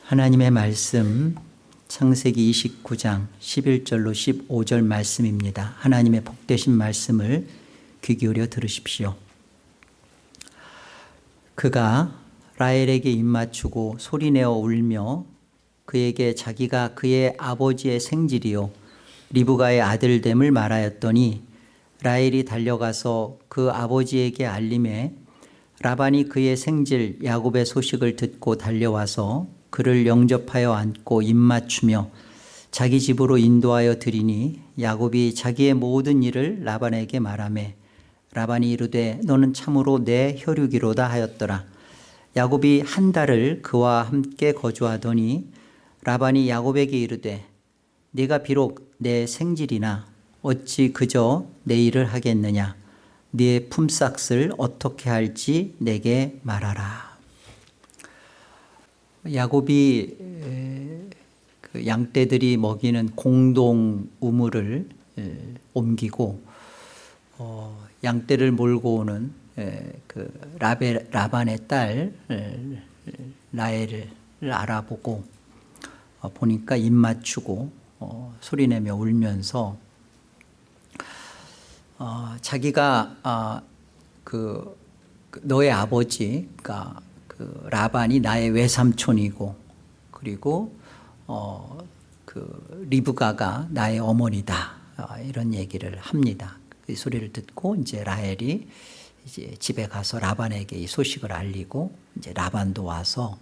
하나님의 말씀 창세기 29장 11절로 15절 말씀입니다. 하나님의 복되신 말씀을 귀 기울여 들으십시오. 그가 라헬에게 입맞추고 소리내어 울며 그에게 자기가 그의 아버지의 생질이요 리브가의 아들됨을 말하였더니 라헬이 달려가서 그 아버지에게 알림해 라반이 그의 생질 야곱의 소식을 듣고 달려와서 그를 영접하여 안고 입맞추며 자기 집으로 인도하여 드리니 야곱이 자기의 모든 일을 라반에게 말하매 라반이 이르되 너는 참으로 내 혈육이로다 하였더라. 야곱이 한 달을 그와 함께 거주하더니 라반이 야곱에게 이르되 네가 비록 내 생질이나 어찌 그저 내 일을 하겠느냐. 네 품삯을 어떻게 할지 내게 말하라. 야곱이 그 양떼들이 먹이는 공동 우물을 옮기고 양떼를 몰고 오는 그 라반의 딸 라헬을 알아보고 보니까 입맞추고 소리내며 울면서 자기가 그 너의 아버지가 그 라반이 나의 외삼촌이고 그리고 그 리브가가 나의 어머니다 이런 얘기를 합니다. 그 소리를 듣고 이제 라헬이 이제 집에 가서 라반에게 이 소식을 알리고 이제 라반도 와서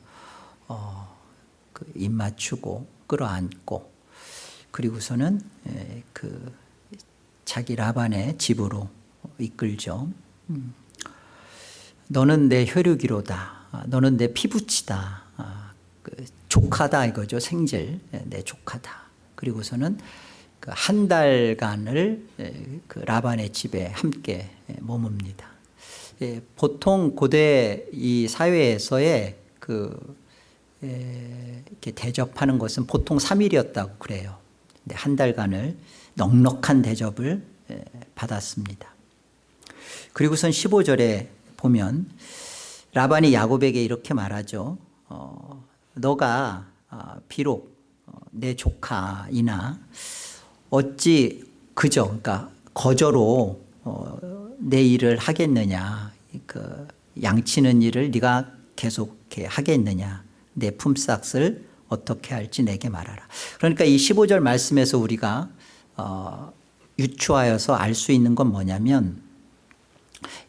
그 입맞추고 끌어안고 그리고서는 그 자기 라반의 집으로 이끌죠. 너는 내 혈육이로다. 너는 내 피부치다. 그 조카다 이거죠. 생질 내 조카다. 그리고서는 그 한 달간을 그 라반의 집에 함께 머뭅니다. 보통 고대 이 사회에서의 그 이렇게 대접하는 것은 보통 3일이었다고 그래요. 근데 한 달간을 넉넉한 대접을 받았습니다. 그리고선 15절에 보면 라반이 야곱에게 이렇게 말하죠. 너가 비록 내 조카이나 어찌 그저 그러니까 거저로 내 일을 하겠느냐. 그 양치는 일을 네가 계속 하겠느냐. 내 품삯을 어떻게 할지 내게 말하라. 그러니까 이 15절 말씀에서 우리가 유추하여서 알 수 있는 건 뭐냐면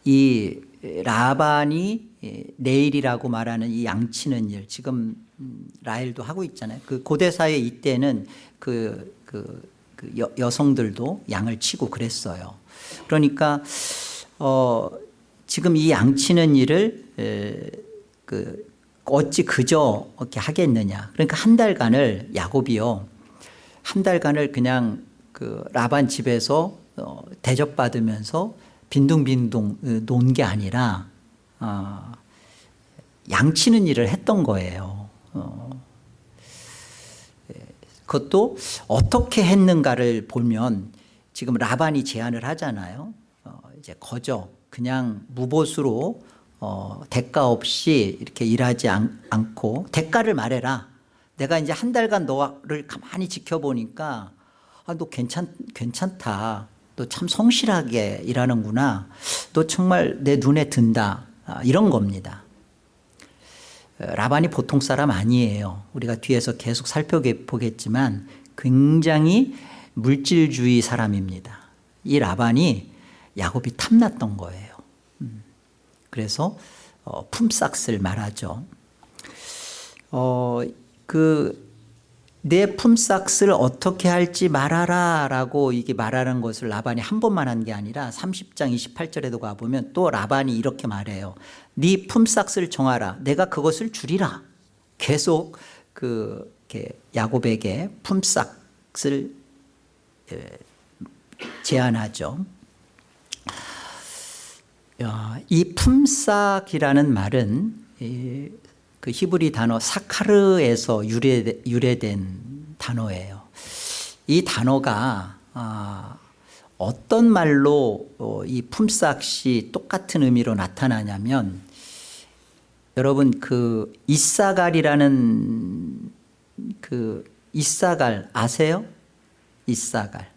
이 라반이 내일이라고 말하는 이 양치는 일 지금 라헬도 하고 있잖아요. 그 고대 사회 이때는 여성들도 양을 치고 그랬어요. 그러니까 지금 이 양치는 일을 어찌 그저 이렇게 하겠느냐. 그러니까 한 달간을 야곱이요. 한 달간을 그냥 그 라반 집에서 대접받으면서 빈둥빈둥 논 게 아니라 양치는 일을 했던 거예요. 그것도 어떻게 했는가를 보면 지금 라반이 제안을 하잖아요. 이제 거저 그냥 무보수로 대가 없이 이렇게 일하지 않고 대가를 말해라. 내가 이제 한 달간 너를 가만히 지켜보니까 너 괜찮다. 너 참 성실하게 일하는구나. 너 정말 내 눈에 든다. 이런 겁니다. 라반이 보통 사람 아니에요. 우리가 뒤에서 계속 살펴보겠지만 굉장히 물질주의 사람입니다. 이 라반이 야곱이 탐났던 거예요. 그래서 품삯을 말하죠. 내 품삯을 어떻게 할지 말하라 라고 이게 말하는 것을 라반이 한 번만 한 게 아니라 30장 28절에도 가보면 또 라반이 이렇게 말해요. 네 품삯을 정하라. 내가 그것을 주리라. 계속 야곱에게 품삯을 제안하죠. 이 품삯이라는 말은 그 히브리 단어 사카르에서 유래된 단어예요. 이 단어가 어떤 말로 이 품삯이 똑같은 의미로 나타나냐면 여러분 그 이사갈이라는 그 이사갈 아세요? 이사갈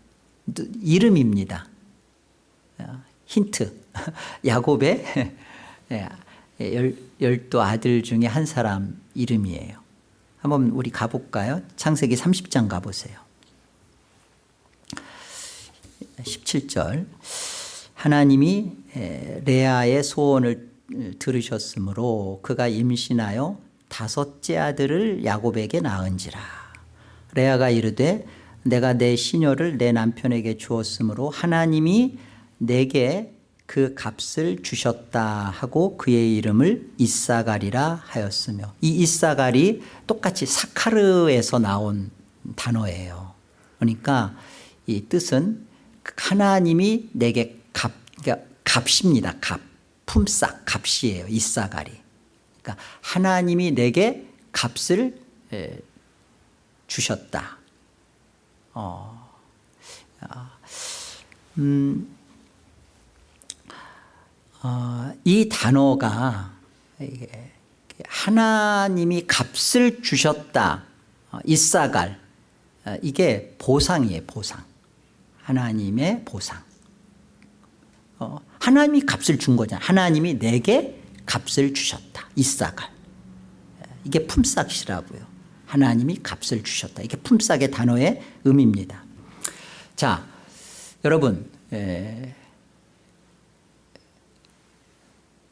이름입니다. 힌트. 야곱의 12 아들 중에 한 사람 이름이에요. 한번 우리 가볼까요? 창세기 30장 가보세요. 17절. 하나님이 레아의 소원을 들으셨으므로 그가 임신하여 5째 아들을 야곱에게 낳은지라. 레아가 이르되 내가 내 시녀를 내 남편에게 주었으므로 하나님이 내게 그 값을 주셨다 하고 그의 이름을 이사갈이라 하였으며, 이 이사갈이 똑같이 사카르에서 나온 단어예요. 그러니까 이 뜻은 하나님이 내게 그러니까 값입니다. 값, 품삯, 값이에요. 이사갈이. 그러니까 하나님이 내게 값을 주셨다. 이 단어가 하나님이 값을 주셨다. 이사갈. 이게 보상이에요. 보상. 하나님의 보상. 하나님이 값을 준 거잖아요. 하나님이 내게 값을 주셨다. 이사갈. 이게 품삯이라고요. 하나님이 값을 주셨다. 이게 품삯의 단어의 의미입니다. 자, 여러분,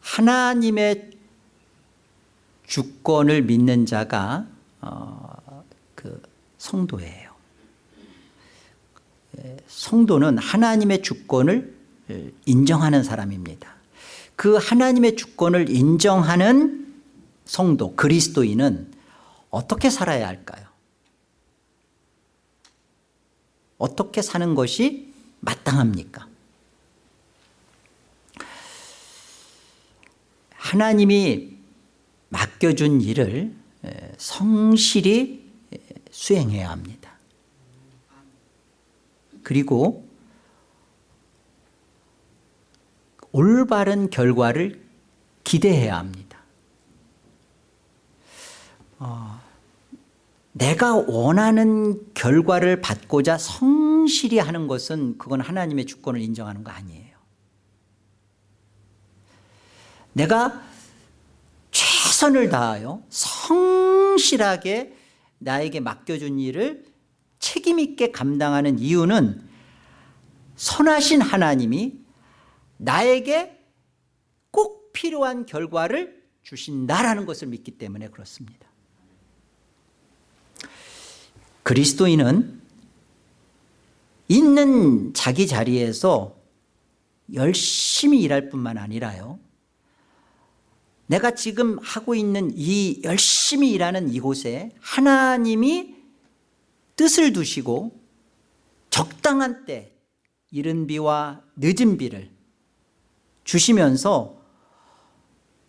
하나님의 주권을 믿는 자가 그 성도예요. 성도는 하나님의 주권을 인정하는 사람입니다. 그 하나님의 주권을 인정하는 성도, 그리스도인은 어떻게 살아야 할까요? 어떻게 사는 것이 마땅합니까? 하나님이 맡겨준 일을 성실히 수행해야 합니다. 그리고 올바른 결과를 기대해야 합니다. 내가 원하는 결과를 받고자 성실히 하는 것은 그건 하나님의 주권을 인정하는 거 아니에요. 내가 최선을 다하여 성실하게 나에게 맡겨준 일을 책임 있게 감당하는 이유는 선하신 하나님이 나에게 꼭 필요한 결과를 주신다라는 것을 믿기 때문에 그렇습니다. 그리스도인은 있는 자기 자리에서 열심히 일할 뿐만 아니라요, 내가 지금 하고 있는 이 열심히 일하는 이곳에 하나님이 뜻을 두시고 적당한 때 이른 비와 늦은 비를 주시면서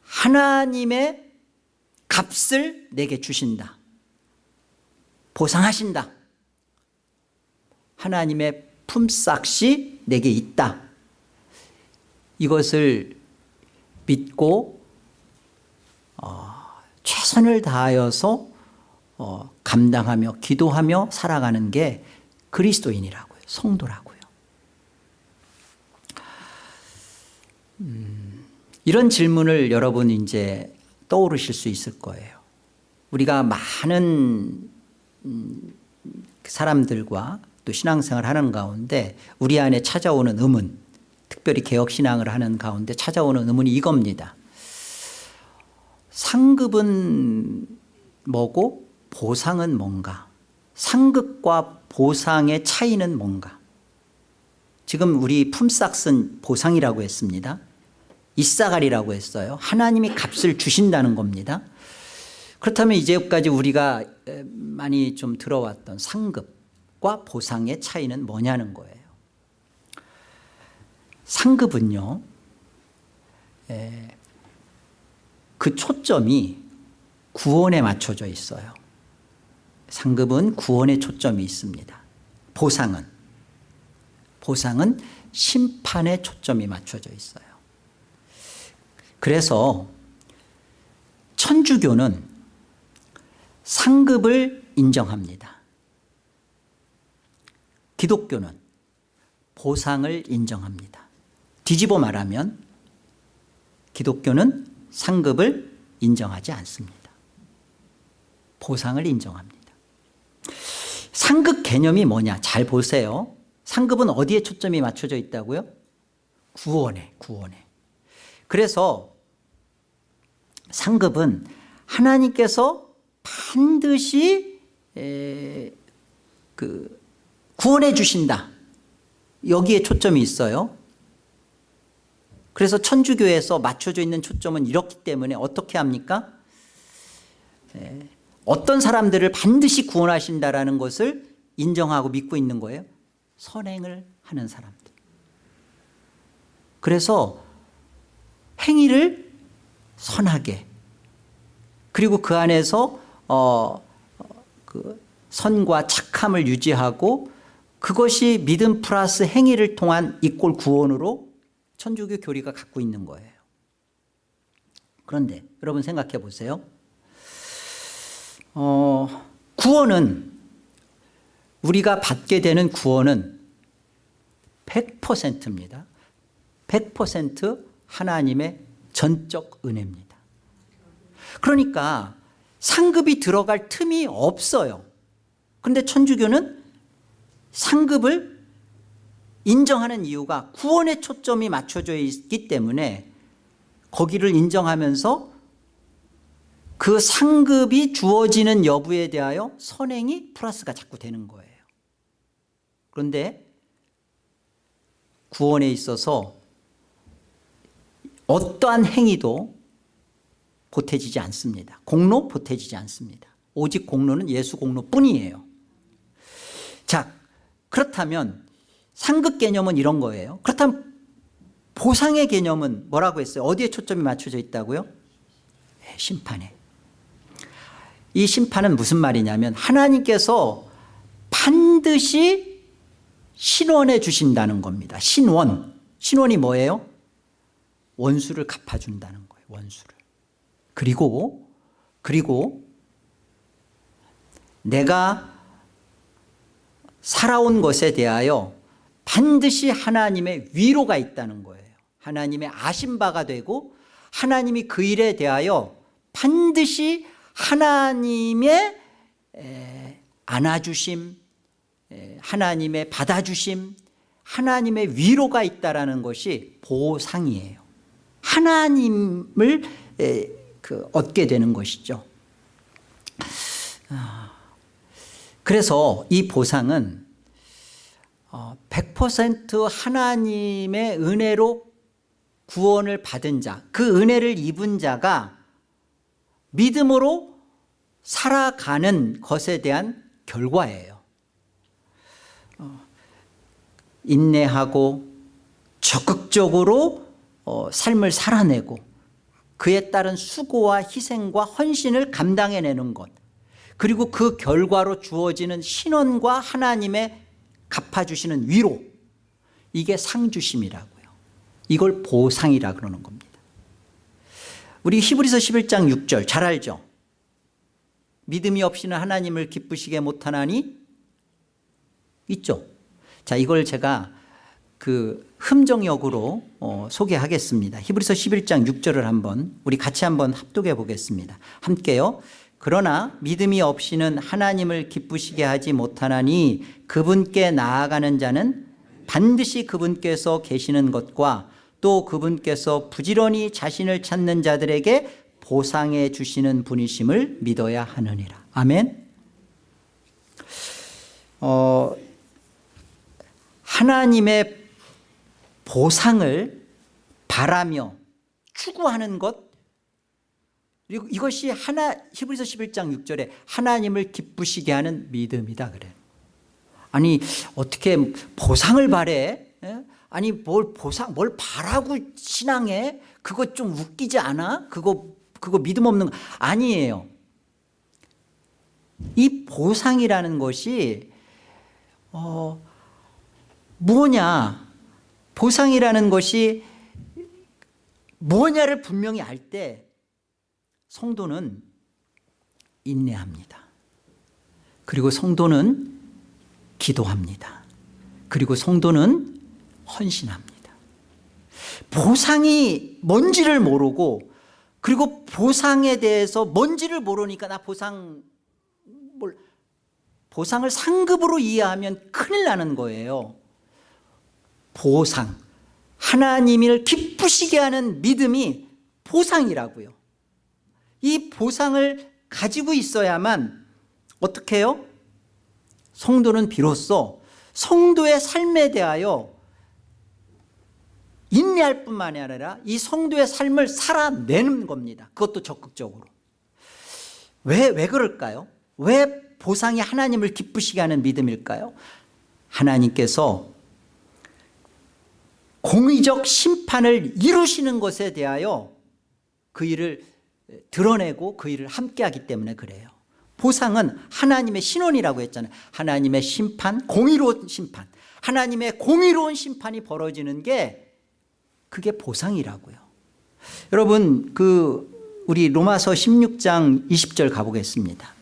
하나님의 값을 내게 주신다. 보상하신다. 하나님의 품삯이 내게 있다. 이것을 믿고 최선을 다하여서 감당하며 기도하며 살아가는 게 그리스도인이라고요. 성도라고요. 이런 질문을 여러분 이제 떠오르실 수 있을 거예요. 우리가 많은 사람들과 또 신앙생활을 하는 가운데 우리 안에 찾아오는 의문, 특별히 개혁신앙을 하는 가운데 찾아오는 의문이 이겁니다. 상급은 뭐고 보상은 뭔가? 상급과 보상의 차이는 뭔가? 지금 우리 품삯은 보상이라고 했습니다. 이사갈이라고 했어요. 하나님이 값을 주신다는 겁니다. 그렇다면 이제까지 우리가 많이 좀 들어왔던 상급과 보상의 차이는 뭐냐는 거예요. 상급은요, 그 초점이 구원에 맞춰져 있어요. 상급은 구원에 초점이 있습니다. 보상은 심판에 초점이 맞춰져 있어요. 그래서 천주교는 상급을 인정합니다. 기독교는 보상을 인정합니다. 뒤집어 말하면 기독교는 상급을 인정하지 않습니다. 보상을 인정합니다. 상급 개념이 뭐냐? 잘 보세요. 상급은 어디에 초점이 맞춰져 있다고요? 구원에. 그래서 상급은 하나님께서 반드시 구원해 주신다. 여기에 초점이 있어요. 그래서 천주교에서 맞춰져 있는 초점은 이렇기 때문에 어떻게 합니까? 어떤 사람들을 반드시 구원하신다라는 것을 인정하고 믿고 있는 거예요. 선행을 하는 사람들. 그래서 행위를 선하게, 그리고 그 안에서 선과 착함을 유지하고, 그것이 믿음 플러스 행위를 통한 이꼴 구원으로 천주교 교리가 갖고 있는 거예요. 그런데 여러분 생각해 보세요. 구원은, 우리가 받게 되는 구원은 100%입니다. 100% 하나님의 전적 은혜입니다. 그러니까 상급이 들어갈 틈이 없어요. 그런데 천주교는 상급을 인정하는 이유가 구원에 초점이 맞춰져 있기 때문에 거기를 인정하면서 그 상급이 주어지는 여부에 대하여 선행이 플러스가 자꾸 되는 거예요. 그런데 구원에 있어서 어떠한 행위도 보태지지 않습니다. 공로 보태지지 않습니다. 오직 공로는 예수 공로뿐이에요. 자, 그렇다면 상급 개념은 이런 거예요. 그렇다면 보상의 개념은 뭐라고 했어요? 어디에 초점이 맞춰져 있다고요? 심판에. 이 심판은 무슨 말이냐면 하나님께서 반드시 신원해 주신다는 겁니다. 신원이 뭐예요? 원수를 갚아준다는 거예요. 원수를. 그리고 내가 살아온 것에 대하여 반드시 하나님의 위로가 있다는 거예요. 하나님의 아심바가 되고 하나님이 그 일에 대하여 반드시 하나님의 안아주심, 하나님의 받아주심, 하나님의 위로가 있다라는 것이 보상이에요. 하나님을 얻게 되는 것이죠. 그래서 이 보상은 100% 하나님의 은혜로 구원을 받은 자, 그 은혜를 입은 자가 믿음으로 살아가는 것에 대한 결과예요. 인내하고 적극적으로 삶을 살아내고 그에 따른 수고와 희생과 헌신을 감당해내는 것, 그리고 그 결과로 주어지는 신원과 하나님의 갚아주시는 위로, 이게 상주심이라고요. 이걸 보상이라 그러는 겁니다. 우리 히브리서 11장 6절 잘 알죠? 믿음이 없이는 하나님을 기쁘시게 못하나니 있죠. 자, 이걸 제가 흠정역으로 소개하겠습니다. 히브리서 11장 6절을 우리 같이 한번 합독해 보겠습니다. 함께요. 그러나 믿음이 없이는 하나님을 기쁘시게 하지 못하나니 그분께 나아가는 자는 반드시 그분께서 계시는 것과 또 그분께서 부지런히 자신을 찾는 자들에게 보상해 주시는 분이심을 믿어야 하느니라. 아멘. 하나님의 보상을 바라며 추구하는 것, 그리고 이것이 히브리서 11장 6절에 하나님을 기쁘시게 하는 믿음이다 그래요. 아니 어떻게 보상을 바래? 아니 뭘 바라고 신앙해? 그거 좀 웃기지 않아? 그거 믿음 없는 거 아니에요. 이 보상이라는 것이 뭐냐? 보상이라는 것이 뭐냐를 분명히 알 때 성도는 인내합니다. 그리고 성도는 기도합니다. 그리고 성도는 헌신합니다. 보상이 뭔지를 모르고, 그리고 보상에 대해서 뭔지를 모르니까 나 보상을 상급으로 이해하면 큰일 나는 거예요. 보상, 하나님을 기쁘시게 하는 믿음이 보상이라고요. 이 보상을 가지고 있어야만 어떻게 해요? 성도는 비로소 성도의 삶에 대하여 인내할 뿐만이 아니라 이 성도의 삶을 살아내는 겁니다. 그것도 적극적으로. 왜 그럴까요? 왜 보상이 하나님을 기쁘시게 하는 믿음일까요? 하나님께서 공의적 심판을 이루시는 것에 대하여 그 일을 드러내고 그 일을 함께하기 때문에 그래요. 보상은 하나님의 신원이라고 했잖아요. 하나님의 심판, 공의로운 심판, 하나님의 공의로운 심판이 벌어지는 게 그게 보상이라고요. 여러분, 우리 로마서 16장 20절 가보겠습니다.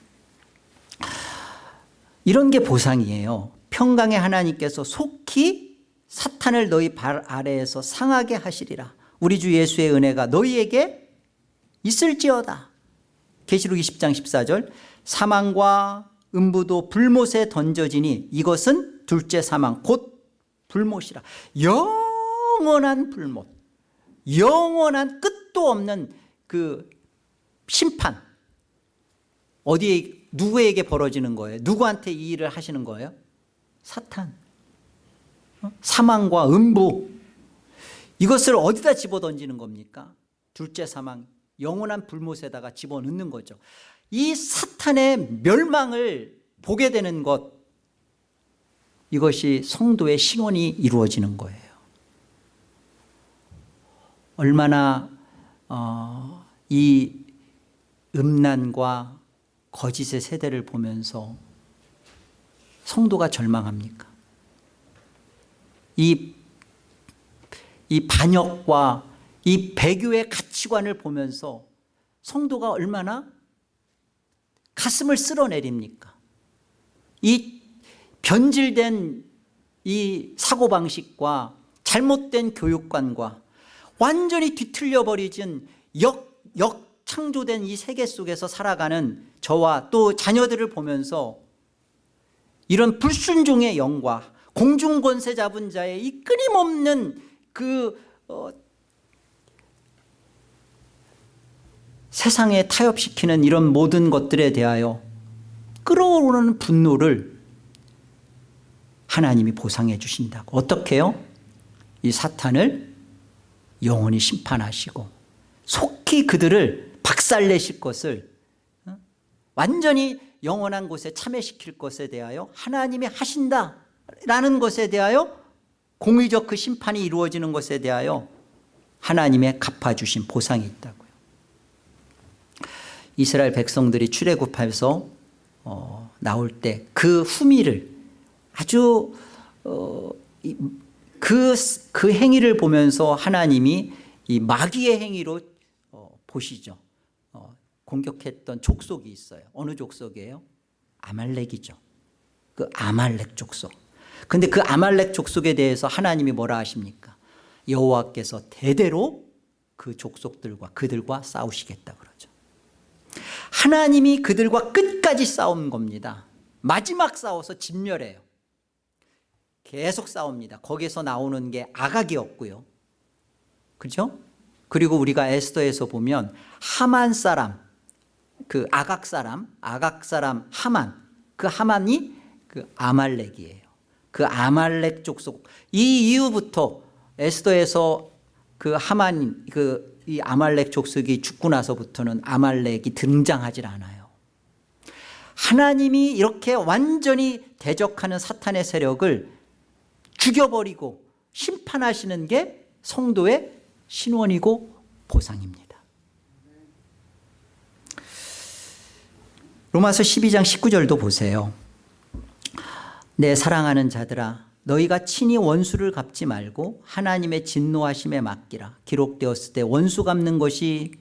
이런 게 보상이에요. 평강의 하나님께서 속히 사탄을 너희 발 아래에서 상하게 하시리라. 우리 주 예수의 은혜가 너희에게 있을지어다. 계시록 20장 14절. 사망과 음부도 불못에 던져지니 이것은 둘째 사망 곧 불못이라. 영원한 불못, 영원한 끝도 없는 그 심판. 어디에, 누구에게 벌어지는 거예요? 누구한테 이 일을 하시는 거예요? 사탄. 사망과 음부, 이것을 어디다 집어던지는 겁니까? 둘째 사망, 영원한 불못에다가 집어넣는 거죠. 이 사탄의 멸망을 보게 되는 것, 이것이 성도의 신원이 이루어지는 거예요. 얼마나 이 음란과 거짓의 세대를 보면서 성도가 절망합니까? 이 반역과 이 배교의 가치관을 보면서 성도가 얼마나 가슴을 쓸어내립니까? 이 변질된 이 사고방식과 잘못된 교육관과 완전히 뒤틀려 버리진 역창조된 이 세계 속에서 살아가는 저와 또 자녀들을 보면서 이런 불순종의 영과 공중권세 잡은 자의 이 끊임없는 세상에 타협시키는 이런 모든 것들에 대하여 끓어오르는 분노를 하나님이 보상해 주신다고. 어떻게 해요? 이 사탄을 영원히 심판하시고 속히 그들을 박살내실 것을, 완전히 영원한 곳에 참여시킬 것에 대하여 하나님이 하신다라는 것에 대하여, 공의적 그 심판이 이루어지는 것에 대하여 하나님의 갚아주신 보상이 있다고요. 이스라엘 백성들이 출애굽해서 나올 때 그 후미를 아주 그 행위를 보면서 하나님이 이 마귀의 행위로 보시죠. 공격했던 족속이 있어요. 어느 족속이에요? 아말렉이죠. 그 아말렉 족속. 근데 그 아말렉 족속에 대해서 하나님이 뭐라 하십니까? 여호와께서 대대로 그 족속들과 그들과 싸우시겠다 그러죠. 하나님이 그들과 끝까지 싸운 겁니다. 마지막 싸워서 진멸해요. 계속 싸웁니다. 거기서 나오는 게 아각이었고요. 그렇죠? 그리고 우리가 에스더에서 보면 하만 사람, 그 아각 사람 하만, 그 하만이 그 아말렉이에요. 그 아말렉 족속. 이 이후부터 에스더에서 그 하만, 이 아말렉 족속이 죽고 나서부터는 아말렉이 등장하질 않아요. 하나님이 이렇게 완전히 대적하는 사탄의 세력을 죽여버리고 심판하시는 게 성도의 신원이고 보상입니다. 로마서 12장 19절도 보세요. 내 사랑하는 자들아, 너희가 친히 원수를 갚지 말고 하나님의 진노하심에 맡기라. 기록되었을 때 원수 갚는 것이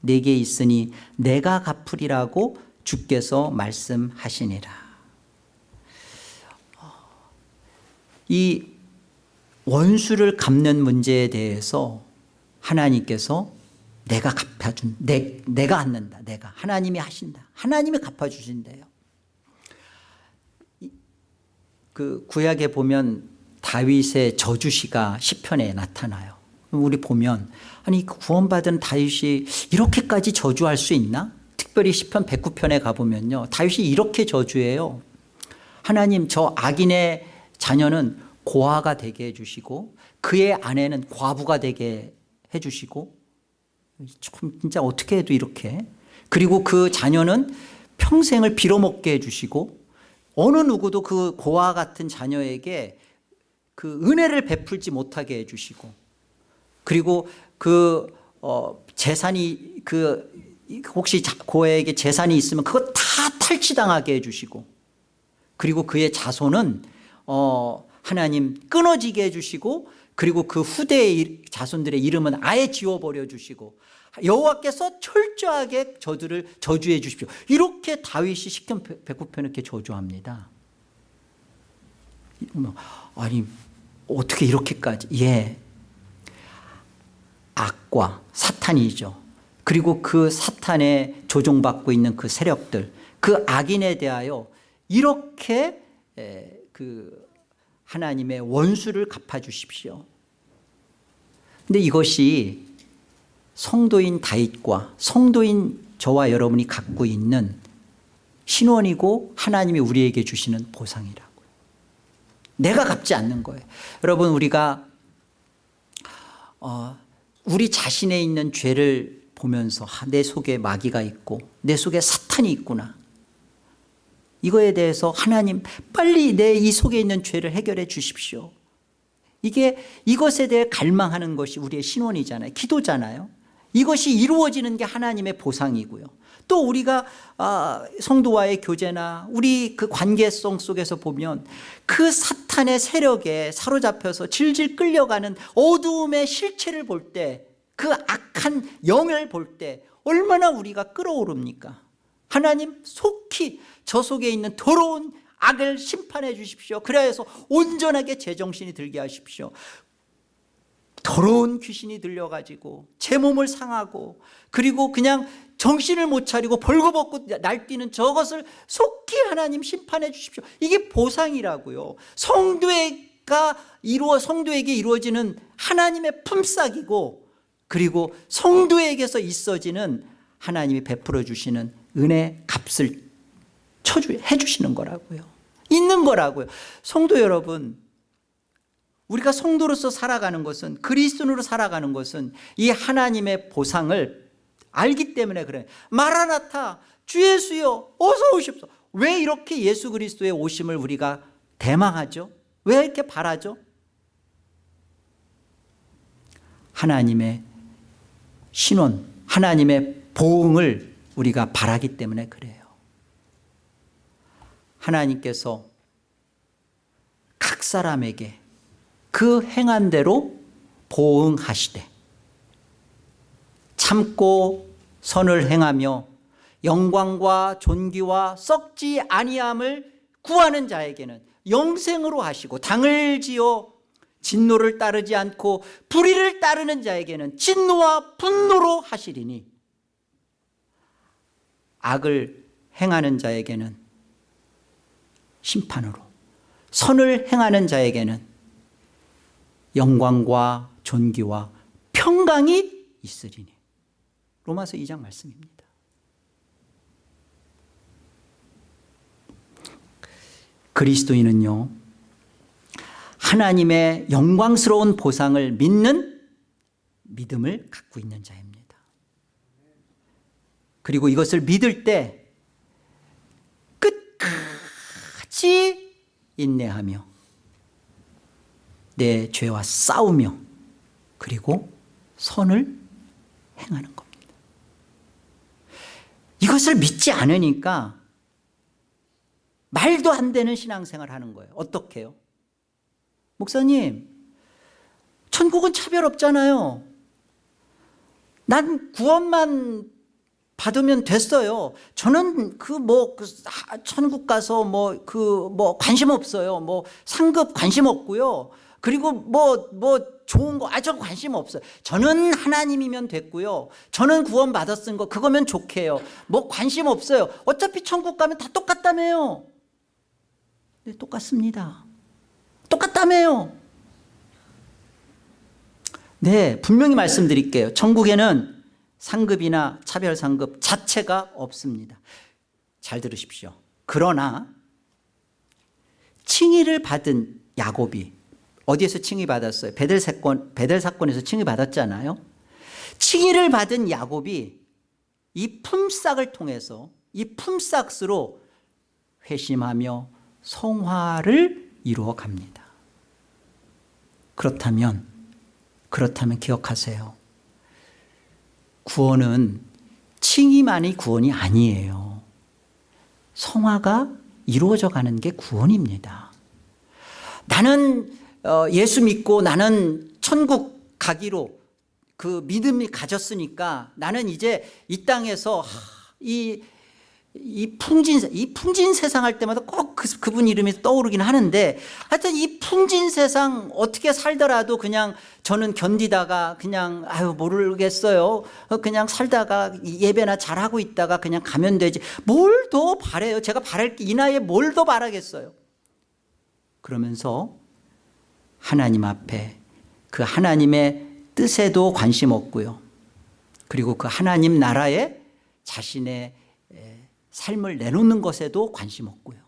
내게 있으니 내가 갚으리라고 주께서 말씀하시니라. 이 원수를 갚는 문제에 대해서 하나님께서 내가 갚아준, 내가 갖는다. 내가. 하나님이 하신다. 하나님이 갚아주신대요. 그 구약에 보면 다윗의 저주시가 시편에 나타나요. 우리 보면 아니 구원받은 다윗이 이렇게까지 저주할 수 있나? 특별히 시편 109편에 가보면요, 다윗이 이렇게 저주해요. 하나님, 저 악인의 자녀는 고아가 되게 해주시고 그의 아내는 과부가 되게 해주시고, 진짜 어떻게 해도 이렇게, 그리고 그 자녀는 평생을 빌어먹게 해주시고 어느 누구도 그 고아 같은 자녀에게 그 은혜를 베풀지 못하게 해주시고, 그리고 그 재산이 혹시 고아에게 재산이 있으면 그거 다 탈취당하게 해주시고, 그리고 그의 자손은 하나님 끊어지게 해주시고, 그리고 그 후대의 자손들의 이름은 아예 지워버려 주시고, 여호와께서 철저하게 저들을 저주해 주십시오. 이렇게 다윗이 시편 109편에 이렇게 저주합니다. 아니 어떻게 이렇게까지. 예, 악과 사탄이죠. 그리고 그 사탄에 조종받고 있는 그 세력들, 그 악인에 대하여 이렇게 그 하나님의 원수를 갚아주십시오. 근데 이것이 성도인 다윗과 성도인 저와 여러분이 갖고 있는 신원이고 하나님이 우리에게 주시는 보상이라고요. 내가 갚지 않는 거예요. 여러분, 우리가 우리 자신에 있는 죄를 보면서 내 속에 마귀가 있고 내 속에 사탄이 있구나, 이거에 대해서 하나님 빨리 내 이 속에 있는 죄를 해결해 주십시오. 이것에 대해 갈망하는 것이 우리의 신원이잖아요. 기도잖아요. 이것이 이루어지는 게 하나님의 보상이고요. 또 우리가 성도와의 교제나 우리 그 관계성 속에서 보면 그 사탄의 세력에 사로잡혀서 질질 끌려가는 어두움의 실체를 볼 때, 그 악한 영을 볼 때 얼마나 우리가 끓어오릅니까? 하나님 속히 저 속에 있는 더러운 악을 심판해 주십시오. 그래서 온전하게 제정신이 들게 하십시오. 더러운 귀신이 들려가지고 제 몸을 상하고, 그리고 그냥 정신을 못 차리고 벌거벗고 날뛰는 저것을 속히 하나님 심판해 주십시오. 이게 보상이라고요. 성도에게 이루어지는 하나님의 품삯이고, 그리고 성도에게서 있어지는 하나님이 베풀어 주시는 은혜 값을 해주시는 거라고요. 있는 거라고요. 성도 여러분, 우리가 성도로서 살아가는 것은, 그리스도인으로 살아가는 것은 이 하나님의 보상을 알기 때문에 그래요. 마라나타, 주 예수여 어서 오십시오. 왜 이렇게 예수 그리스도의 오심을 우리가 대망하죠? 왜 이렇게 바라죠? 하나님의 신원, 하나님의 보응을 우리가 바라기 때문에 그래요. 하나님께서 각 사람에게 그 행한 대로 보응하시되, 참고 선을 행하며 영광과 존귀와 썩지 아니함을 구하는 자에게는 영생으로 하시고, 당을 지어 진노를 따르지 않고 불의를 따르는 자에게는 진노와 분노로 하시리니, 악을 행하는 자에게는 심판으로, 선을 행하는 자에게는 영광과 존귀와 평강이 있으리니. 로마서 2장 말씀입니다. 그리스도인은요, 하나님의 영광스러운 보상을 믿는 믿음을 갖고 있는 자입니다. 그리고 이것을 믿을 때 끝까지 인내하며 내 죄와 싸우며, 그리고 선을 행하는 겁니다. 이것을 믿지 않으니까 말도 안 되는 신앙생활 하는 거예요. 어떻게 해요? 목사님, 천국은 차별 없잖아요. 난 구원만 받으면 됐어요. 저는 천국 가서 관심 없어요. 상급 관심 없고요. 그리고 좋은 거, 저 관심 없어요. 저는 하나님이면 됐고요. 저는 구원 받았은 거, 그거면 좋게요. 관심 없어요. 어차피 천국 가면 다 똑같다며요. 네, 똑같습니다. 똑같다며요. 네, 분명히 말씀드릴게요. 천국에는 상급이나 차별 상급 자체가 없습니다. 잘 들으십시오. 그러나 칭의를 받은 야곱이 어디에서 칭의 받았어요? 베델 사건에서 칭의 받았잖아요. 칭의를 받은 야곱이 이 품삯을 통해서 이 품삯으로 회심하며 성화를 이루어 갑니다. 그렇다면 기억하세요. 구원은 칭의만이 구원이 아니에요. 성화가 이루어져 가는 게 구원입니다. 나는 예수 믿고 나는 천국 가기로 그 믿음이 가졌으니까 나는 이제 이 땅에서 이 풍진 세상 할 때마다 꼭 그분 이름이 떠오르긴 하는데, 하여튼 이 풍진 세상 어떻게 살더라도 그냥 저는 견디다가 그냥 모르겠어요. 그냥 살다가 예배나 잘하고 있다가 그냥 가면 되지. 뭘 더 바래요? 제가 바랄 게 이 나이에 뭘 더 바라겠어요? 그러면서 하나님 앞에 그 하나님의 뜻에도 관심 없고요. 그리고 그 하나님 나라에 자신의 삶을 내놓는 것에도 관심 없고요.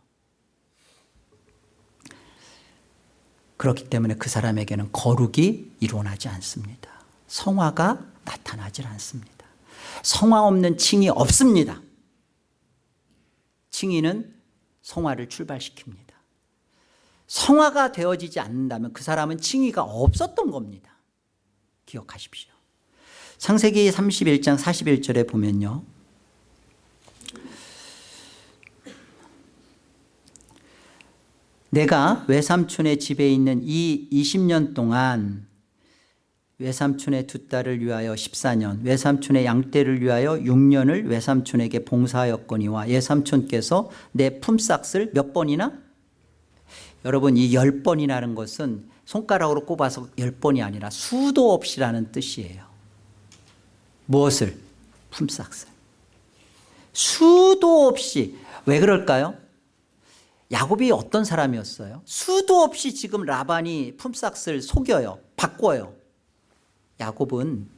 그렇기 때문에 그 사람에게는 거룩이 일어나지 않습니다. 성화가 나타나지 않습니다. 성화 없는 칭의 없습니다. 칭의는 성화를 출발시킵니다. 성화가 되어지지 않는다면 그 사람은 칭의가 없었던 겁니다. 기억하십시오. 창세기 31장 41절에 보면요, 내가 외삼촌의 집에 있는 이 20년 동안 외삼촌의 두 딸을 위하여 14년, 외삼촌의 양떼를 위하여 6년을 외삼촌에게 봉사하였거니와 외삼촌께서 내 품삯을 몇 번이나? 여러분, 이 10번이라는 것은 손가락으로 꼽아서 10번이 아니라 수도 없이라는 뜻이에요. 무엇을? 품삯을. 수도 없이. 왜 그럴까요? 야곱이 어떤 사람이었어요? 수도 없이 지금 라반이 품삯을 속여요. 바꿔요. 야곱은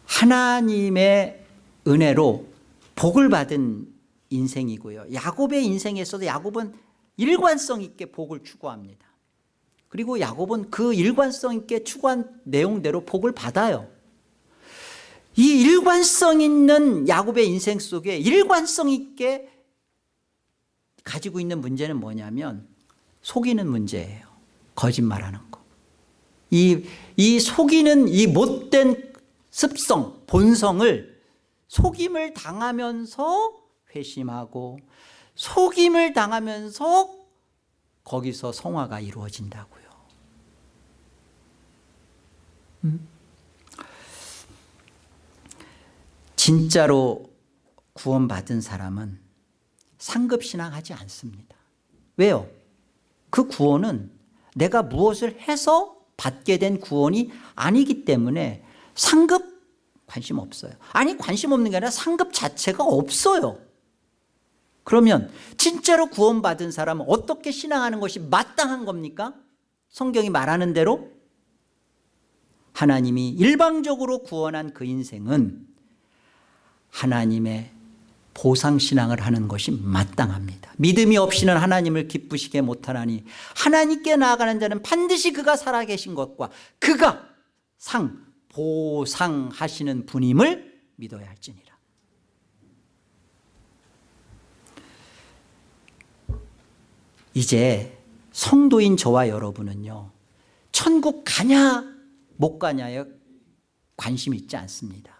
하나님의 은혜로 복을 받은 인생이고요. 야곱의 인생에서도 야곱은 일관성 있게 복을 추구합니다. 그리고 야곱은 그 일관성 있게 추구한 내용대로 복을 받아요. 이 일관성 있는 야곱의 인생 속에 일관성 있게 가지고 있는 문제는 뭐냐면 속이는 문제예요. 거짓말하는 거. 이 속이는 이 못된 습성, 본성을 속임을 당하면서 회심하고 속임을 당하면서 거기서 성화가 이루어진다고요. 진짜로 구원받은 사람은 상급신앙하지 않습니다. 왜요? 그 구원은 내가 무엇을 해서 받게 된 구원이 아니기 때문에 상급 관심 없어요. 아니, 관심 없는 게 아니라 상급 자체가 없어요. 그러면 진짜로 구원받은 사람은 어떻게 신앙하는 것이 마땅한 겁니까? 성경이 말하는 대로 하나님이 일방적으로 구원한 그 인생은 하나님의 보상신앙을 하는 것이 마땅합니다. 믿음이 없이는 하나님을 기쁘시게 못하나니 하나님께 나아가는 자는 반드시 그가 살아계신 것과 그가 보상하시는 분임을 믿어야 할지니라. 이제 성도인 저와 여러분은요, 천국 가냐 못 가냐에 관심이 있지 않습니다.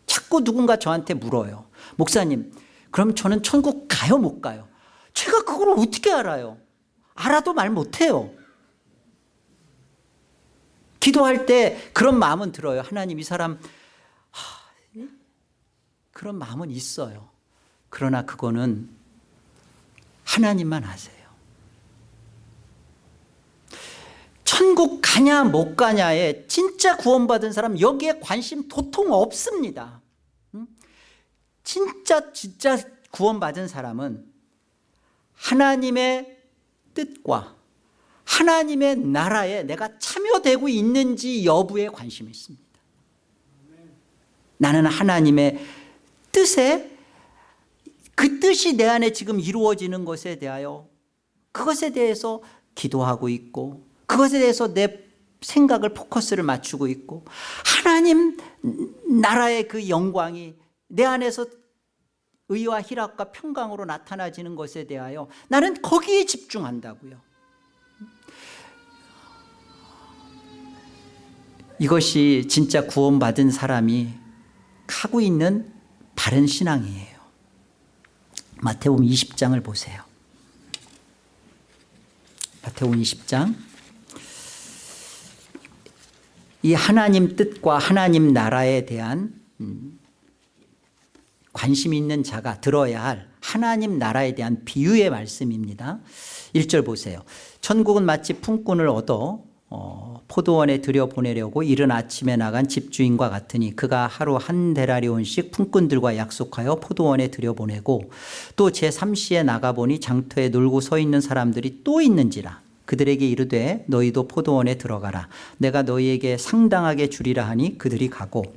자꾸 누군가 저한테 물어요. 목사님, 그럼 저는 천국 가요 못 가요? 제가 그걸 어떻게 알아요? 알아도 말 못해요. 기도할 때 그런 마음은 들어요. 하나님, 이 사람 그런 마음은 있어요. 그러나 그거는 하나님만 아세요. 천국 가냐 못 가냐에 진짜 구원받은 사람 여기에 관심 도통 없습니다. 진짜 구원받은 사람은 하나님의 뜻과 하나님의 나라에 내가 참여되고 있는지 여부에 관심이 있습니다. 나는 하나님의 뜻에 그 뜻이 내 안에 지금 이루어지는 것에 대하여 그것에 대해서 기도하고 있고 그것에 대해서 내 생각을 포커스를 맞추고 있고 하나님 나라의 그 영광이 내 안에서 의와 희락과 평강으로 나타나지는 것에 대하여 나는 거기에 집중한다고요. 이것이 진짜 구원받은 사람이 하고 있는 바른 신앙이에요. 마태복음 20장을 보세요. 마태복음 20장. 이 하나님 뜻과 하나님 나라에 대한 관심 있는 자가 들어야 할 하나님 나라에 대한 비유의 말씀입니다. 1절 보세요. 천국은 마치 품꾼을 얻어 포도원에 들여보내려고 이른 아침에 나간 집주인과 같으니 그가 하루 한 데나리온씩 품꾼들과 약속하여 포도원에 들여보내고 또 제3시에 나가보니 장터에 놀고 서 있는 사람들이 또 있는지라. 그들에게 이르되 너희도 포도원에 들어가라. 내가 너희에게 상당하게 주리라 하니 그들이 가고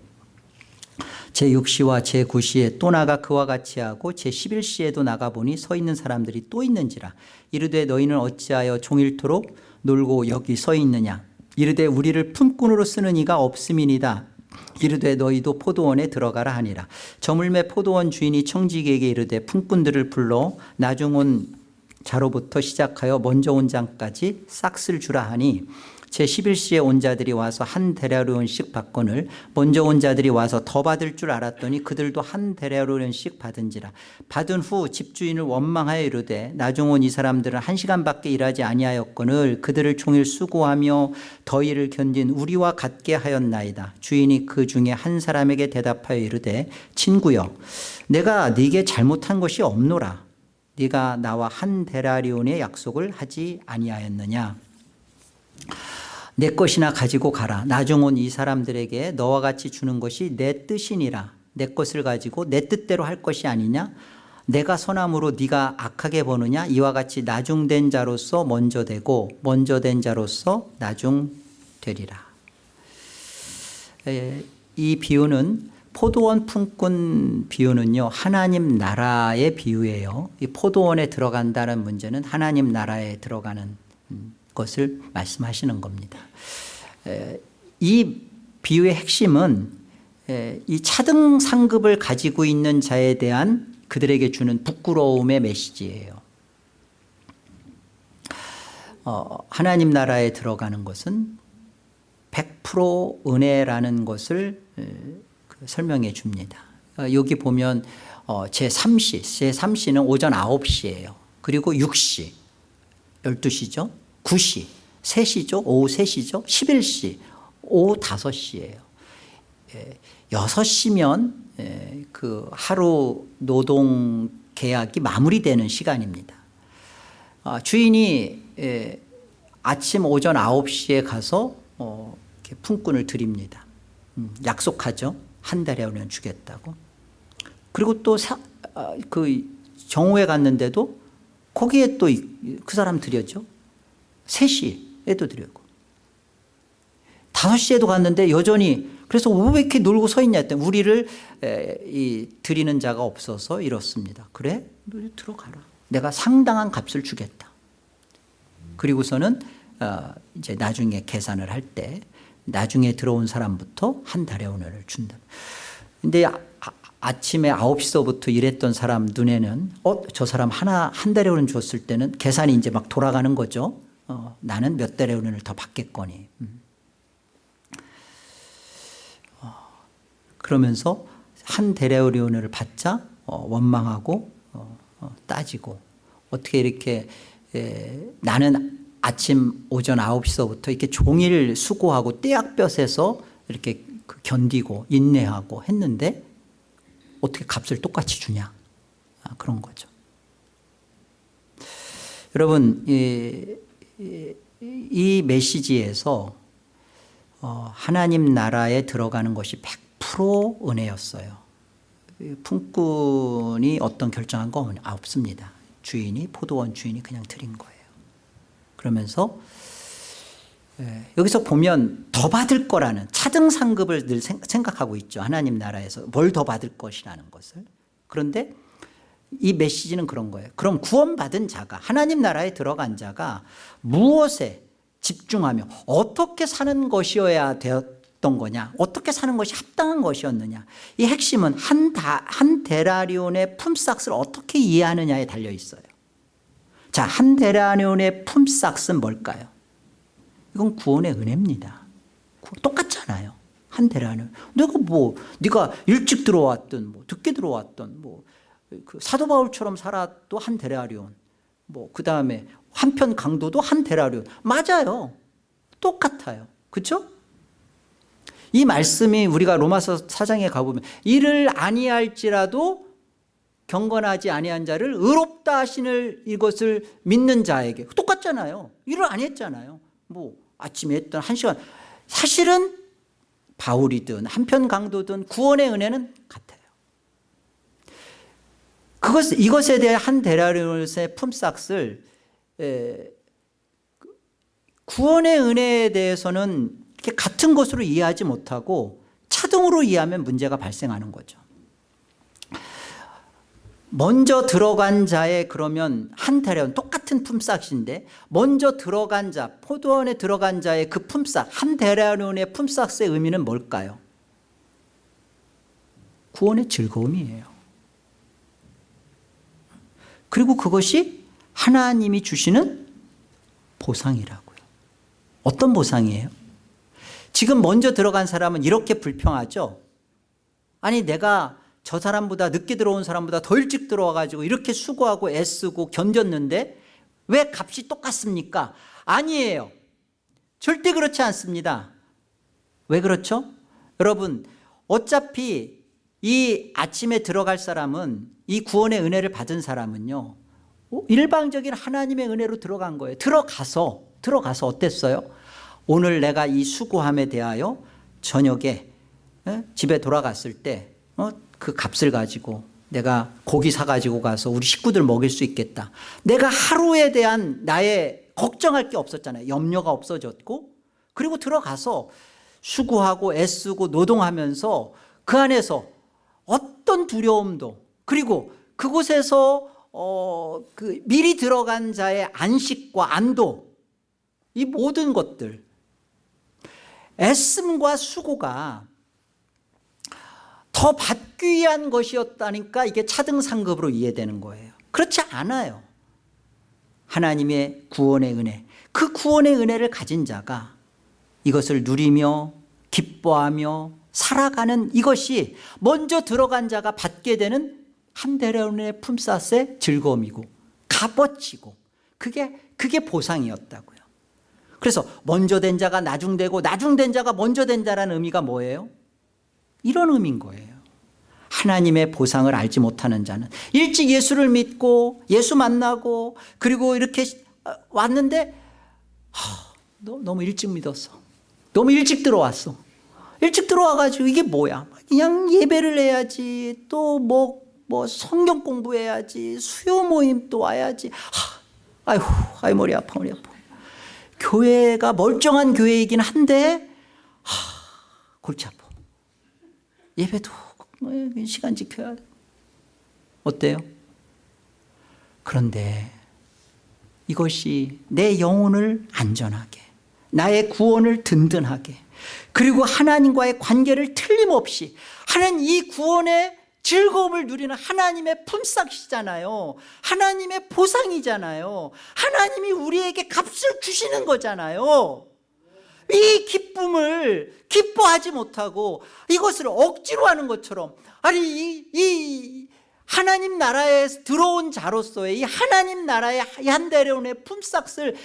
제6시와 제9시에 또 나가 그와 같이 하고 제11시에도 나가보니 서 있는 사람들이 또 있는지라. 이르되 너희는 어찌하여 종일토록 놀고 여기 서 있느냐. 이르되 우리를 품꾼으로 쓰는 이가 없음이니이다. 이르되 너희도 포도원에 들어가라 하니라. 저물매 포도원 주인이 청지기에게 이르되 품꾼들을 불러 나중 온 자로부터 시작하여 먼저 온 자까지 싹쓸 주라 하니 제11시에 온 자들이 와서 한 데나리온씩 받거늘 먼저 온 자들이 와서 더 받을 줄 알았더니 그들도 한 데나리온씩 받은지라. 받은 후 집주인을 원망하여 이르되 나중 온 이 사람들은 1시간밖에 일하지 아니하였거늘 그들을 종일 수고하며 더위를 견딘 우리와 같게 하였나이다. 주인이 그 중에 한 사람에게 대답하여 이르되 친구여 내가 네게 잘못한 것이 없노라. 네가 나와 한 데나리온의 약속을 하지 아니하였느냐. 내 것이나 가지고 가라. 나중 온 이 사람들에게 너와 같이 주는 것이 내 뜻이니라. 내 것을 가지고 내 뜻대로 할 것이 아니냐. 내가 선함으로 네가 악하게 보느냐. 이와 같이 나중된 자로서 먼저 되고 먼저 된 자로서 나중 되리라. 이 비유는 포도원 품꾼 비유는요 하나님 나라의 비유예요. 이 포도원에 들어간다는 문제는 하나님 나라에 들어가는 것을 말씀하시는 겁니다. 이 비유의 핵심은 이 차등 상급을 가지고 있는 자에 대한 그들에게 주는 부끄러움의 메시지예요. 하나님 나라에 들어가는 것은 100% 은혜라는 것을 설명해 줍니다. 여기 보면 제3시는 오전 9시예요. 그리고 6시, 12시죠. 9시, 3시죠. 오후 3시죠. 11시, 오후 5시예요. 6시면 그 하루 노동 계약이 마무리되는 시간입니다. 주인이 아침 오전 9시에 가서 이렇게 품꾼을 드립니다. 약속하죠. 한 달에 오면 주겠다고. 그리고 또 그 정오에 갔는데도 거기에 또 그 사람 드렸죠. 3시에도 드렸고 5시에도 갔는데 여전히 그래서 왜 이렇게 놀고 서 있냐 했더니 우리를 드리는 자가 없어서 이렇습니다. 그래? 너 들어가라. 내가 상당한 값을 주겠다. 그리고서는 이제 나중에 계산을 할 때 나중에 들어온 사람부터 한 달의 은혜를 준다. 근데 아침에 9시서부터 일했던 사람 눈에는 저 사람 한 달의 은혜를 줬을 때는 계산이 이제 막 돌아가는 거죠. 나는 몇 달의 은혜를 더 받겠거니. 그러면서 한 달의 은혜를 받자 원망하고 따지고 어떻게 이렇게 나는 아침 오전 9시서부터 이렇게 종일 수고하고 떼약볕에서 이렇게 견디고 인내하고 했는데 어떻게 값을 똑같이 주냐. 그런 거죠. 여러분, 이 메시지에서 하나님 나라에 들어가는 것이 100% 은혜였어요. 품꾼이 어떤 결정한 거 없습니다. 주인이, 포도원 주인이 그냥 드린 거예요. 그러면서 여기서 보면 더 받을 거라는 차등 상급을 늘 생각하고 있죠. 하나님 나라에서 뭘 더 받을 것이라는 것을. 그런데 이 메시지는 그런 거예요. 그럼 구원받은 자가, 하나님 나라에 들어간 자가 무엇에 집중하며 어떻게 사는 것이어야 되었던 거냐, 어떻게 사는 것이 합당한 것이었느냐. 이 핵심은 한 데나리온의 품삯을 어떻게 이해하느냐에 달려 있어요. 자, 한 데나리온의 품삯은 뭘까요? 이건 구원의 은혜입니다. 똑같잖아요. 한 데나리온. 네가 일찍 들어왔든 늦게 들어왔든 그 사도 바울처럼 살아도 한 데나리온, 그 다음에 한편 강도도 한 데나리온. 맞아요. 똑같아요. 그렇죠? 이 말씀이 우리가 로마서 4장에 가보면 이를 아니할지라도 경건하지 아니한 자를 의롭다 하시는 이것을 믿는 자에게 똑같잖아요. 일을 안 했잖아요. 아침에 했던 1시간. 사실은 바울이든 한편 강도든 구원의 은혜는 같아요. 이것에 대해 한 데나리온의 품삯을 구원의 은혜에 대해서는 이렇게 같은 것으로 이해하지 못하고 차등으로 이해하면 문제가 발생하는 거죠. 먼저 들어간 자의 그러면 한 데나리온 똑같은 품삯인데 먼저 들어간 자, 포도원에 들어간 자의 그 품삯, 한 데나리온의 품삯의 의미는 뭘까요? 구원의 즐거움이에요. 그리고 그것이 하나님이 주시는 보상이라고요. 어떤 보상이에요? 지금 먼저 들어간 사람은 이렇게 불평하죠. 아니, 내가 저 사람보다 늦게 들어온 사람보다 더 일찍 들어와가지고 이렇게 수고하고 애쓰고 견뎠는데 왜 값이 똑같습니까? 아니에요. 절대 그렇지 않습니다. 왜 그렇죠? 여러분, 어차피 이 아침에 들어갈 사람은, 이 구원의 은혜를 받은 사람은요, 일방적인 하나님의 은혜로 들어간 거예요. 들어가서 어땠어요? 오늘 내가 이 수고함에 대하여 저녁에 집에 돌아갔을 때 그 값을 가지고 내가 고기 사가지고 가서 우리 식구들 먹일 수 있겠다. 내가 하루에 대한 나의 걱정할 게 없었잖아요. 염려가 없어졌고, 그리고 들어가서 수고하고 애쓰고 노동하면서 그 안에서 어떤 두려움도, 그리고 그곳에서 미리 들어간 자의 안식과 안도, 이 모든 것들, 애씀과 수고가 더 받기 위한 것이었다니까 이게 차등상급으로 이해되는 거예요. 그렇지 않아요. 하나님의 구원의 은혜, 그 구원의 은혜를 가진 자가 이것을 누리며 기뻐하며 살아가는 이것이 먼저 들어간 자가 받게 되는 한 데나리온의 품삯의 즐거움이고 값어치고 그게 보상이었다고요. 그래서 먼저 된 자가 나중되고 나중된 자가 먼저 된 자라는 의미가 뭐예요? 이런 의미인 거예요. 하나님의 보상을 알지 못하는 자는 일찍 예수를 믿고 예수 만나고 그리고 이렇게 왔는데 너무 일찍 믿었어. 너무 일찍 들어왔어. 일찍 들어와가지고 이게 뭐야? 그냥 예배를 해야지, 또 뭐 성경 공부해야지, 수요 모임 또 와야지. 아이 머리 아파. 교회가 멀쩡한 교회이긴 한데 골치 아파. 예배도 시간 지켜야 돼. 어때요? 그런데 이것이 내 영혼을 안전하게, 나의 구원을 든든하게, 그리고 하나님과의 관계를 틀림없이 하는 이 구원의 즐거움을 누리는 하나님의 품삯이잖아요. 하나님의 보상이잖아요. 하나님이 우리에게 값을 주시는 거잖아요. 이 기쁨을 기뻐하지 못하고 이것을 억지로 하는 것처럼, 아니 이 하나님 나라에 들어온 자로서의 이 하나님 나라의 한 데나리온의 품삯을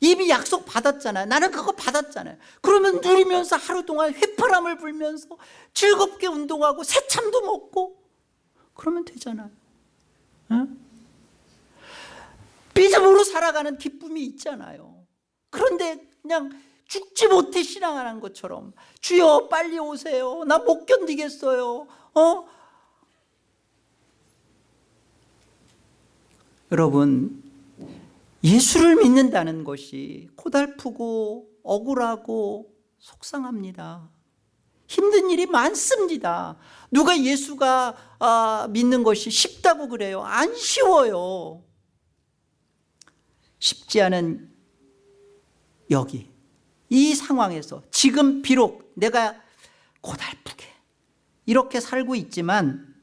이미 약속 받았잖아요. 나는 그거 받았잖아요. 그러면 누리면서 하루 동안 휘파람을 불면서 즐겁게 운동하고 새참도 먹고 그러면 되잖아요. 어? 믿음으로 살아가는 기쁨이 있잖아요. 그런데 그냥 죽지 못해 신앙하는 것처럼 주여 빨리 오세요. 나 못 견디겠어요. 여러분, 예수를 믿는다는 것이 고달프고 억울하고 속상합니다. 힘든 일이 많습니다. 누가 예수가 믿는 것이 쉽다고 그래요? 안 쉬워요. 쉽지 않은 여기 이 상황에서 지금 비록 내가 고달프게 이렇게 살고 있지만,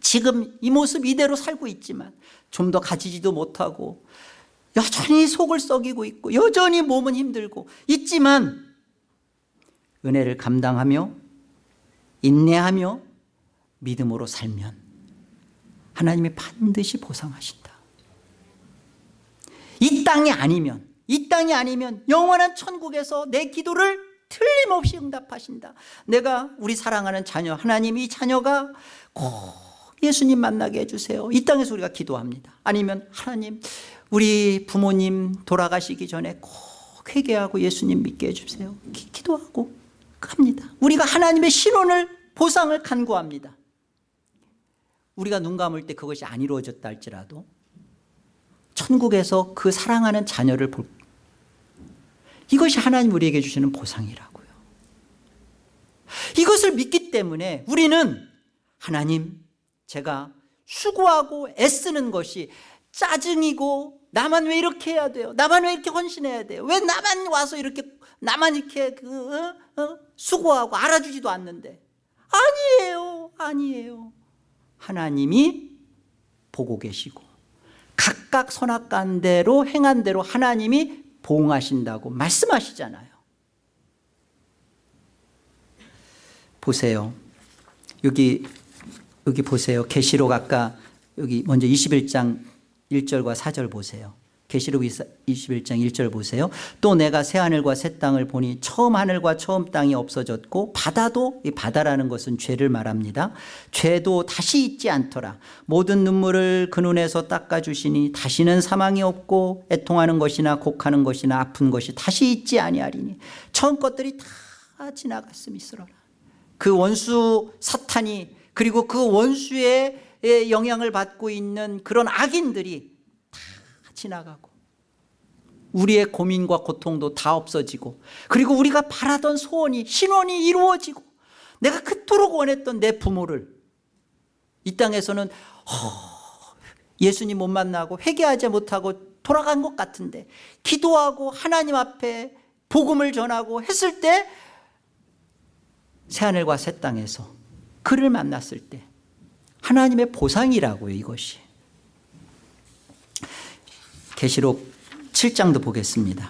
지금 이 모습 이대로 살고 있지만 좀 더 가지지도 못하고 여전히 속을 썩이고 있고 여전히 몸은 힘들고 있지만 은혜를 감당하며 인내하며 믿음으로 살면 하나님이 반드시 보상하신다. 이 땅이 아니면 영원한 천국에서 내 기도를 틀림없이 응답하신다. 내가 우리 사랑하는 자녀, 하나님 이 자녀가 꼭 예수님 만나게 해주세요. 이 땅에서 우리가 기도합니다. 아니면 하나님 우리 부모님 돌아가시기 전에 꼭 회개하고 예수님 믿게 해주세요. 기도하고 합니다. 우리가 하나님의 신원을 보상을 간구합니다. 우리가 눈 감을 때 그것이 안 이루어졌다 할지라도 천국에서 그 사랑하는 자녀를 볼, 이것이 하나님 우리에게 주시는 보상이라고요. 이것을 믿기 때문에 우리는 하나님, 제가 수고하고 애쓰는 것이 짜증이고 나만 왜 이렇게 해야 돼요? 나만 왜 이렇게 헌신해야 돼요? 왜 나만 와서 이렇게 나만 이렇게 수고하고 알아주지도 않는데? 아니에요. 하나님이 보고 계시고 각각 선악간 대로 행한 대로 하나님이 보응하신다고 말씀하시잖아요. 보세요. 여기 보세요. 계시록 아까 여기 먼저 21장 1절과 4절 보세요. 계시록 21장 1절 보세요. 또 내가 새 하늘과 새 땅을 보니 처음 하늘과 처음 땅이 없어졌고 바다도, 이 바다라는 것은 죄를 말합니다. 죄도 다시 있지 않더라. 모든 눈물을 그 눈에서 닦아주시니 다시는 사망이 없고 애통하는 것이나 곡하는 것이나 아픈 것이 다시 있지 아니하리니 처음 것들이 다 지나갔음이 있으라. 그 원수 사탄이, 그리고 그 원수의 영향을 받고 있는 그런 악인들이 다 지나가고 우리의 고민과 고통도 다 없어지고, 그리고 우리가 바라던 소원이, 신원이 이루어지고, 내가 그토록 원했던 내 부모를 이 땅에서는 예수님 못 만나고 회개하지 못하고 돌아간 것 같은데 기도하고 하나님 앞에 복음을 전하고 했을 때 새하늘과 새 땅에서 그를 만났을 때 하나님의 보상이라고요. 이것이 계시록 7장도 보겠습니다.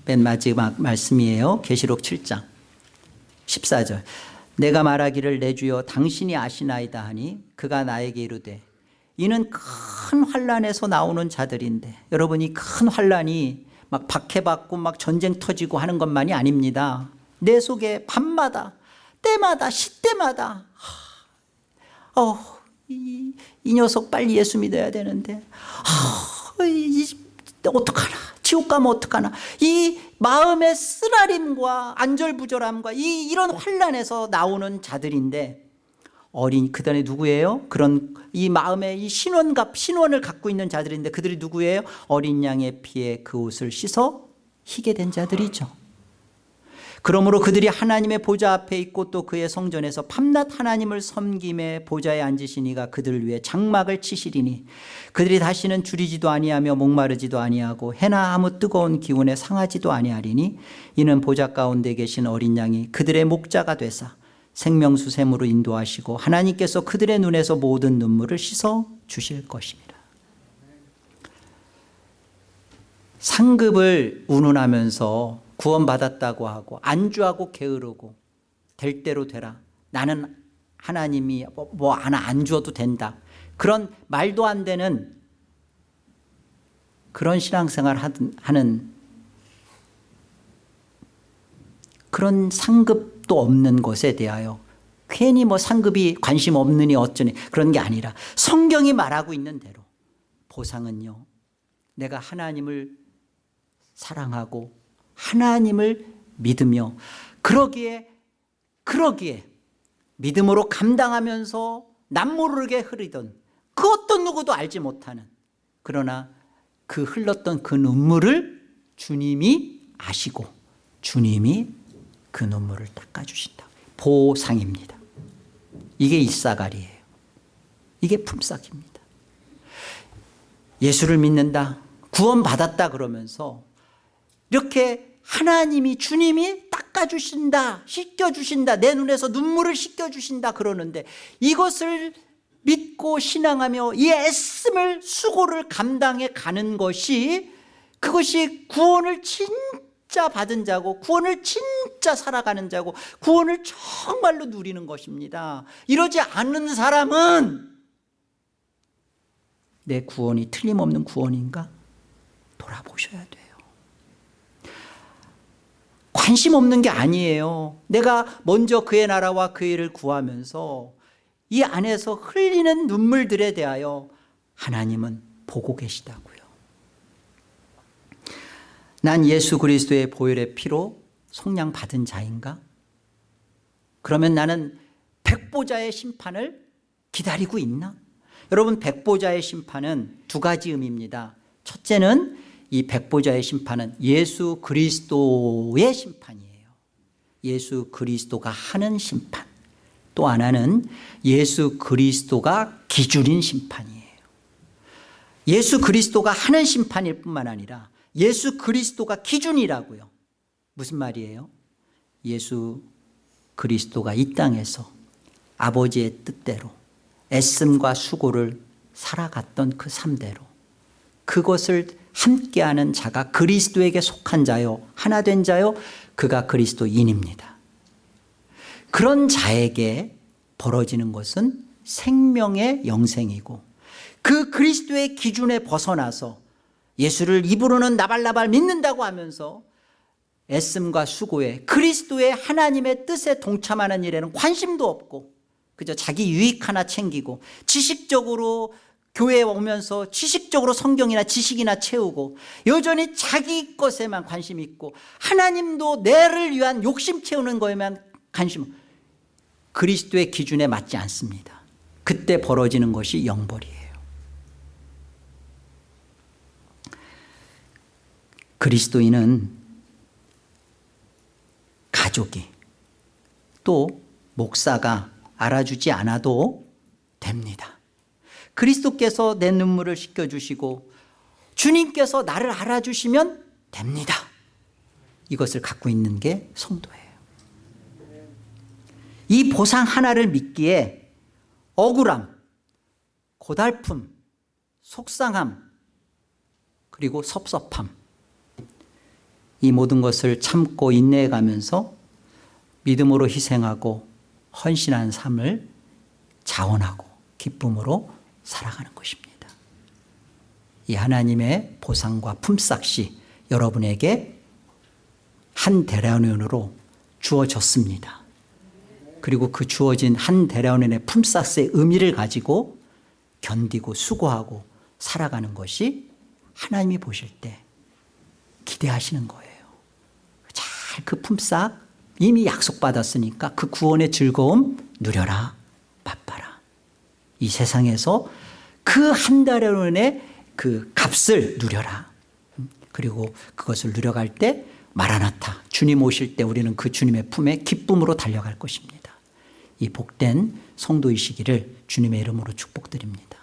맨 마지막 말씀이에요. 계시록 7장 14절. 내가 말하기를 내 주여 당신이 아시나이다 하니 그가 나에게 이르되 이는 큰 환난에서 나오는 자들인데, 여러분 이 큰 환난이 막 박해받고 막 전쟁 터지고 하는 것만이 아닙니다. 내 속에 밤마다 때마다 시때마다 이 녀석 빨리 예수 믿어야 되는데 어떡하나, 지옥 가면 어떡하나, 이 마음의 쓰라림과 안절부절함과 이런 환난에서 나오는 자들인데, 그들이 누구예요? 그런 이 마음의 이 신원을 갖고 있는 자들인데 그들이 누구예요? 어린 양의 피에 그 옷을 씻어 희게 된 자들이죠. 그러므로 그들이 하나님의 보좌 앞에 있고 또 그의 성전에서 밤낮 하나님을 섬김에 보좌에 앉으시니가 그들을 위해 장막을 치시리니 그들이 다시는 줄이지도 아니하며 목마르지도 아니하고 해나 아무 뜨거운 기운에 상하지도 아니하리니 이는 보좌 가운데 계신 어린 양이 그들의 목자가 되사 생명수 샘으로 인도하시고 하나님께서 그들의 눈에서 모든 눈물을 씻어 주실 것입니다. 상급을 운운하면서 구원받았다고 하고 안주하고 게으르고 될 대로 되라, 나는 하나님이 하나 안 주어도 된다, 그런 말도 안 되는 그런 신앙생활 하는 그런 상급도 없는 것에 대하여 괜히 뭐 상급이 관심 없느니 어쩌니 그런 게 아니라 성경이 말하고 있는 대로 보상은요, 내가 하나님을 사랑하고 하나님을 믿으며 그러기에 믿음으로 감당하면서 남모르게 흐르던 그 어떤 누구도 알지 못하는, 그러나 그 흘렀던 그 눈물을 주님이 아시고 주님이 그 눈물을 닦아주신다. 보상입니다. 이게 이사갈이에요. 이게 품삯입니다. 예수를 믿는다, 구원받았다 그러면서 이렇게 하나님이, 주님이 닦아주신다, 씻겨주신다, 내 눈에서 눈물을 씻겨주신다 그러는데 이것을 믿고 신앙하며 이 애씀을, 수고를 감당해 가는 것이, 그것이 구원을 진짜 받은 자고 구원을 진짜 살아가는 자고 구원을 정말로 누리는 것입니다. 이러지 않는 사람은 내 구원이 틀림없는 구원인가 돌아보셔야 돼요. 관심 없는 게 아니에요. 내가 먼저 그의 나라와 그의 일을 구하면서 이 안에서 흘리는 눈물들에 대하여 하나님은 보고 계시다고요. 난 예수 그리스도의 보혈의 피로 속량받은 자인가? 그러면 나는 백보자의 심판을 기다리고 있나? 여러분, 백보자의 심판은 두 가지 의미입니다. 첫째는 이 백보자의 심판은 예수 그리스도의 심판이에요. 예수 그리스도가 하는 심판. 또 하나는 예수 그리스도가 기준인 심판이에요. 예수 그리스도가 하는 심판일 뿐만 아니라 예수 그리스도가 기준이라고요. 무슨 말이에요? 예수 그리스도가 이 땅에서 아버지의 뜻대로 애씀과 수고를 살아갔던 그 삶대로 그것을 함께하는 자가 그리스도에게 속한 자요, 하나 된 자요, 그가 그리스도인입니다. 그런 자에게 벌어지는 것은 생명의 영생이고, 그 그리스도의 기준에 벗어나서 예수를 입으로는 나발나발 믿는다고 하면서 애씀과 수고에 그리스도의 하나님의 뜻에 동참하는 일에는 관심도 없고 그저 자기 유익 하나 챙기고 지식적으로 교회에 오면서 지식적으로 성경이나 지식이나 채우고 여전히 자기 것에만 관심 있고 하나님도 내를 위한 욕심 채우는 거에만 관심, 그리스도의 기준에 맞지 않습니다. 그때 벌어지는 것이 영벌이에요. 그리스도인은 가족이 또 목사가 알아주지 않아도 됩니다. 그리스도께서 내 눈물을 씻겨주시고 주님께서 나를 알아주시면 됩니다. 이것을 갖고 있는 게 성도예요. 이 보상 하나를 믿기에 억울함, 고달픔, 속상함, 그리고 섭섭함, 이 모든 것을 참고 인내해 가면서 믿음으로 희생하고 헌신한 삶을 자원하고 기쁨으로 살아가는 것입니다. 이 하나님의 보상과 품삯이 여러분에게 한 데나리온으로 주어졌습니다. 그리고 그 주어진 한 데나리온의 품삯의 의미를 가지고 견디고 수고하고 살아가는 것이 하나님이 보실 때 기대하시는 거예요. 잘 그 품삯 이미 약속받았으니까 그 구원의 즐거움 누려라, 맛봐라. 이 세상에서 그 한 데나리온의 그 값을 누려라. 그리고 그것을 누려갈 때 마라나타, 주님 오실 때 우리는 그 주님의 품에 기쁨으로 달려갈 것입니다. 이 복된 성도이시기를 주님의 이름으로 축복드립니다.